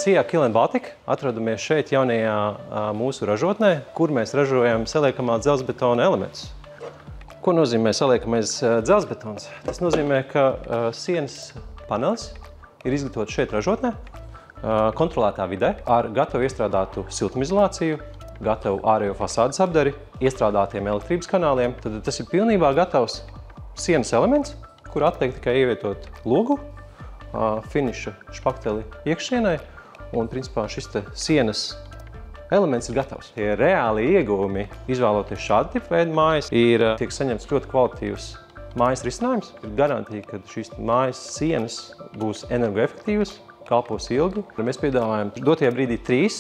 Sijā Kiln Baltica atrodamies šeit jaunajā mūsu ražotnē, kur mēs ražojam saliekamā dzelzbetona elementus. Ko nozīmē saliekamais dzelzbetons? Tas nozīmē, ka sienas panelis ir izgatavots šeit ražotnē, kontrolētā vidē, ar gatavu iestrādātu siltumizolāciju, gatavu ārējo fasādes apdari, iestrādātiem elektrības kanāliem. Tad tas ir pilnībā gatavs sienas elements, kur atliek tikai ievietot logu, finiša špakteli iekšienai, un principā šis te sienas elements ir gatavs. Tie reāli ieguvumi, izvēloties šādu tipu veidu mājas, tiek saņemts ļoti kvalitatīvs mājas risinājums. Ir garantija, ka šīs mājas sienas būs energoefektīvas, kalpos ilgi. Mēs piedāvājam dotajā brīdī 3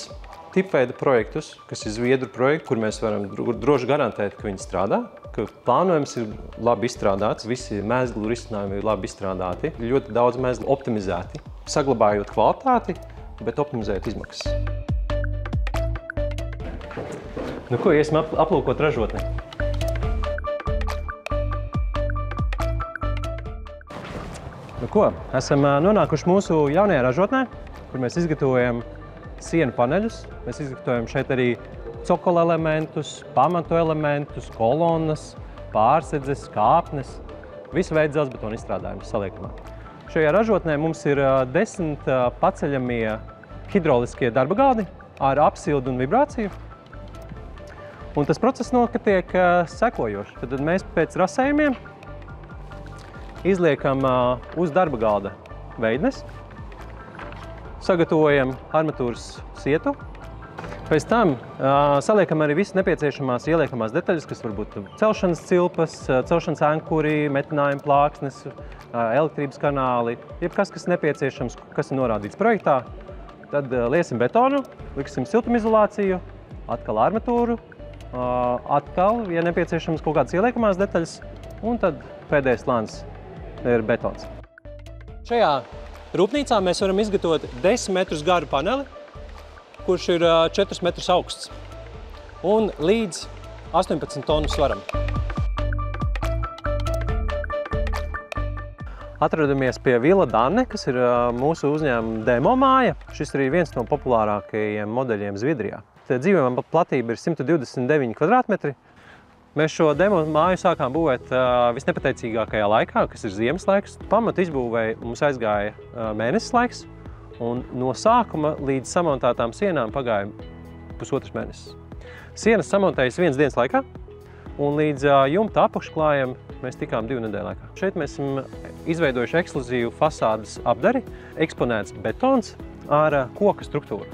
tipveida projektus, kas ir zviedru projekti, kur mēs varam droši garantēt, ka viņi strādā, ka plānojums ir labi izstrādāts, visi mēslu risinājumi ir labi izstrādāti, ļoti daudz mēslu optimizēti, saglabājot kvalitāti, bet optimizējot izmaksas. Nu ko, iesim aplūkot ražotni. Nu ko, esam nonākuši mūsu jaunajā ražotnē, kur mēs izgatavojam sienu paneļus. Mēs izgatavojam šeit arī cokola elementus, pamatu elementus, kolonas, pārsedzes, kāpnes, visu veidu dzelzbetona izstrādājumus saliekamā. Šajā ražotnē mums ir 10 paceļamie hidroliskie darba galdi ar apsildu un vibrāciju. Un tas process notiek sekojoši. Tad mēs pēc rasējumiem izliekam uz darba galda veidnes, sagatavojam armatūras sietu, pēc tam saliekam arī visas nepieciešamās ieliekamās detaļas, kas var būt celšanas cilpas, celšanas ankuri, metinājuma plāksnes, elektrības kanāli, jebkas, kas nepieciešams, kas ir norādīts projektā. Tad liesim betonu, liksim siltumizolāciju, atkal armatūru, atkal, ja nepieciešams kaut kādas ieliekamās detaļas, un tad pēdējais slānis ir betons. Šajā rūpnīcā mēs varam izgatavot 10 metrus garu paneli, kurš ir 4 metrus augsts un līdz 18 tonu svaram. Atrodamies pie Villa Danne, kas ir mūsu uzņēmuma demo māja. Šis ir viens no populārākajiem modeļiem Zviedrijā. Dzīvojamā platība ir 129 kvadrātmetri. Mēs šo demo māju sākām būvēt visnepateicīgākajā laikā, kas ir ziemas laiks. Pamatu izbūvēja mums aizgāja mēnesis laiks, un no sākuma līdz samontētām sienām pagāja pusotrs mēnesis. Sienas samontējas 1 dienas laikā, un līdz jumta apakšklājam mēs tikām 2 nedēļu laikā. Šeit mēs esam izveidojuši ekskluzīvu fasādes apdari, eksponēts betons ar koka struktūru.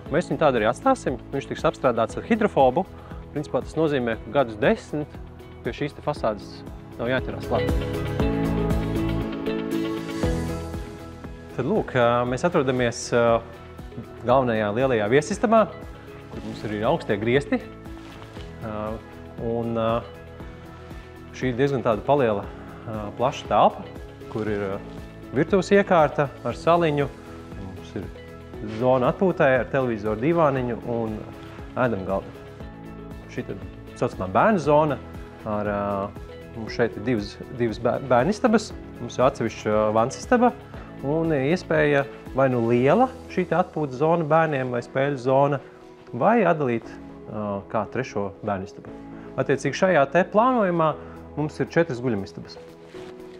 Mēs viņu tādu arī atstāsim, viņš tiks apstrādāts ar hidrofobu. Principā tas nozīmē, ka gadus 10 pie šīs fasādes nav jāķerās labi. Tad lūk, mēs atrodamies galvenajā lielajā viesistabā, kur mums ir augstie griesti. Un šī ir diezgan tāda paliela plaša telpa, kur ir virtuves iekārta ar saliņu. Mums ir zona atpūtai ar televizoru divāniņu un ēdamgaldu. Šī ir saucamā bērnu zona. Mums šeit ir divas bērnistabas, mums ir atsevišķa vansistaba un iespēja vai nu liela šī atpūtas zona bērniem vai spēļu zona, vai atdalīt kā 3. bērnistabu. Attiecīgi šajā te plānojumā mums ir 4 guļamistabas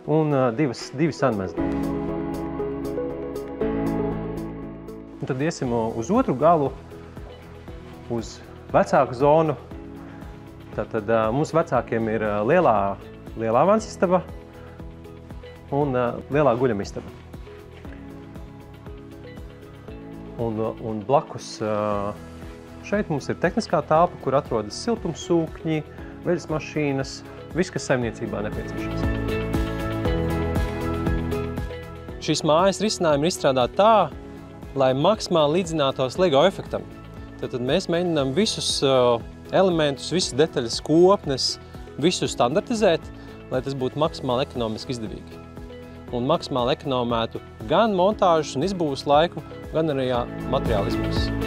un 2 sanmezgli. Un tad iesim uz otru galu, uz vecāku zonu. Tātad mums vecākiem ir lielā vansistaba un lielā guļamistaba. Un blakus šeit mums ir tehniskā telpa, kur atrodas siltumsūkņi, veļas mašīnas, viss, kas saimniecībā nepieciešams. Šīs mājas risinājumi ir izstrādāti tā, lai maksimāli līdzinātos LEGO efektam. Tad mēs mēģinām visus elementus, visas detaļas, kopnes, visu standartizēt, lai tas būtu maksimāli ekonomiski izdevīgi. Un maksimāli ekonomētu gan montāžas un izbūves laiku, gan arī materiāla izmaksas.